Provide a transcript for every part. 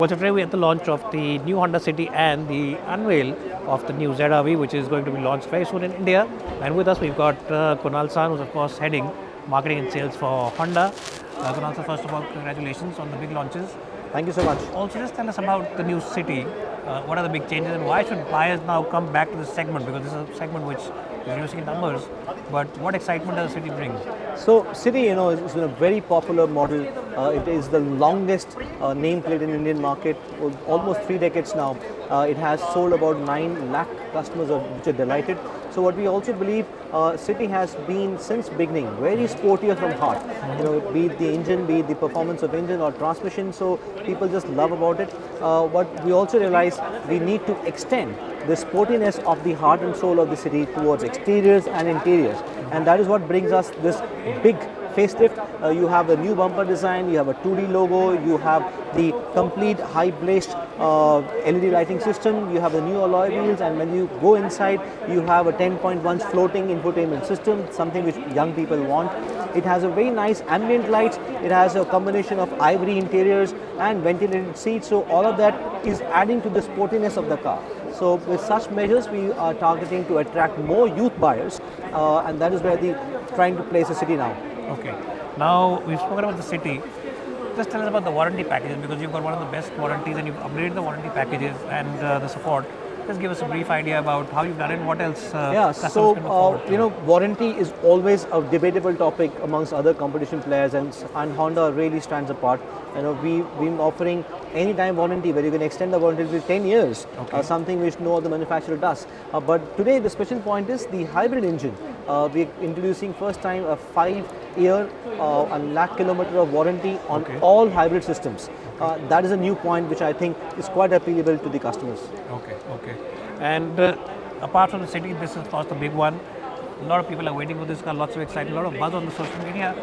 Well, today we're at the launch of the new Honda City and the unveil of the new ZR-V, which is going to be launched very soon in India. And with us, we've got Kunal San, who's of course heading marketing and sales for Honda. Kunal San, first of all, congratulations on the big launches. Thank you so much. Also, just tell us about the new City. What are the big changes, and why should buyers now come back to this segment? Because this is a segment which is reducing in numbers. But what excitement does the City bring? So City, is a very popular model. It is the longest nameplate in Indian market, almost 3 decades now. It has sold about 9 lakh customers, which are delighted. So what we also believe, City has been since beginning very sportier from heart. Be it the engine, be it the performance of engine or transmission. So people just love about it. But we also realize we need to extend the sportiness of the heart and soul of the City towards exteriors and interiors, and that is what brings us this big facelift. You have a new bumper design, you have a 2D logo, you have the complete high-blazed LED lighting system, you have the new alloy wheels, and when you go inside, you have a 10.1 floating infotainment system, something which young people want. It has a very nice ambient lights, it has a combination of ivory interiors and ventilated seats, so all of that is adding to the sportiness of the car. So with such measures, we are targeting to attract more youth buyers, and that is where the trying to place the City now. Okay. Now, we've spoken about the City. Just tell us about the warranty packages, because you've got one of the best warranties and you've upgraded the warranty packages and the support. Just give us a brief idea about how you've done it and what else customers can look forward to. Warranty is always a debatable topic amongst other competition players, and Honda really stands apart. We've been offering anytime warranty where you can extend the warranty to 10 years, something which no other manufacturer does. But today the special point is the hybrid engine. We're introducing first time a 5-year, a lakh kilometer of warranty on all hybrid systems. That is a new point which I think is quite appealable to the customers. Okay. And apart from the City, this is of course the big one. A lot of people are waiting for this car, lots of excitement, a lot of buzz on the social media.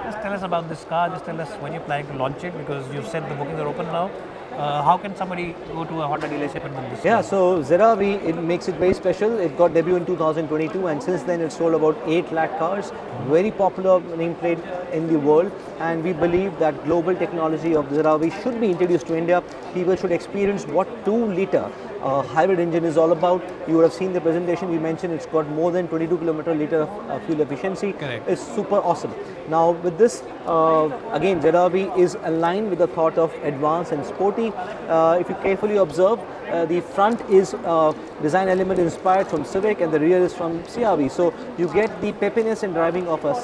Just tell us about this car, just tell us when you're planning to launch it, because you've said the bookings are open now. How can somebody go to a Honda dealership and book this car? So ZR-V, it makes it very special. It got debut in 2022, and since then it sold about 8 lakh cars. Very popular nameplate in the world, and we believe that global technology of ZR-V should be introduced to India. People should experience what 2-liter hybrid engine is all about. You would have seen the presentation. We mentioned it's got more than 22 km/liter of fuel efficiency. Correct. It's super awesome. Now with this, again, ZR-V is aligned with the thought of advanced and sporty. If you carefully observe, the front is design element inspired from Civic, and the rear is from CR-V. So you get the peppiness in driving of a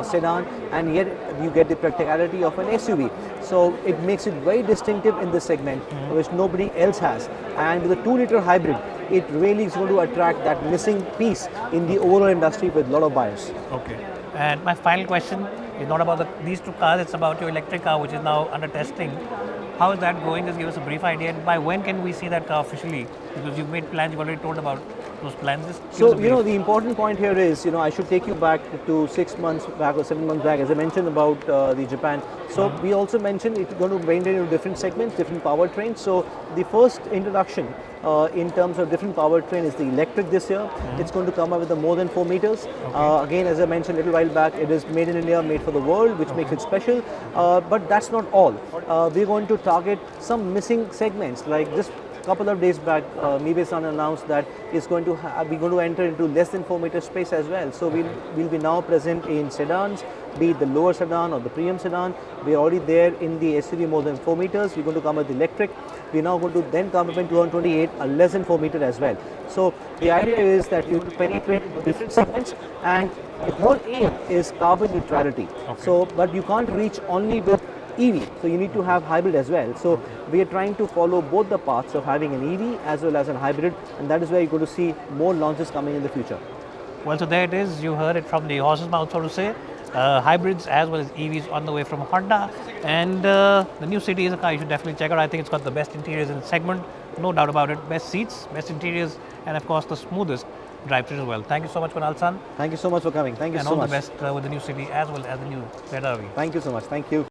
sedan, and yet you get the practicality of an SUV. So it makes it very distinctive in this segment, which nobody else has. And with a 2-liter hybrid, it really is going to attract that missing piece in the overall industry with a lot of buyers. Okay. And my final question is not about these two cars, it's about your electric car, which is now under testing. How is that going? Just give us a brief idea. And by when can we see that car officially? Because you've made plans, you've already told about those plans. So, the important point here is, I should take you back to 6 months back or 7 months back, as I mentioned about the Japan. So, we also mentioned it's going to maintain into different segments, different powertrains. So, the first introduction in terms of different powertrain is the electric this year. It's going to come up with more than 4 meters. Again, as I mentioned a little while back, it is made in India, made for the world, which makes it special. But that's not all. We're going to target some missing segments. Like just a couple of days back, Mibe-san announced that we're going to enter into less than 4 meter space as well. So we'll be now present in sedans, be it the lower sedan or the premium sedan. We're already there in the SUV more than 4 meters. We're going to come with electric. We're now going to then come up in 2028 a less than 4 meter as well. So the idea is that you penetrate different segments, and the whole aim is carbon neutrality. So, but you can't reach only with EV, so you need to have hybrid as well. So we are trying to follow both the paths of having an EV as well as a hybrid, and that is where you're going to see more launches coming in the future. Well, so there it is. You heard it from the horse's mouth, so to say. Hybrids as well as EVs on the way from Honda, and the new City is a car you should definitely check out. I think it's got the best interiors in the segment, no doubt about it. Best seats, best interiors, and of course the smoothest drive-through as well. Thank you so much, Kunal San. Thank you so much for coming. Thank you so much. And all the best with the new City as well as the new ZR-V. Thank you so much. Thank you.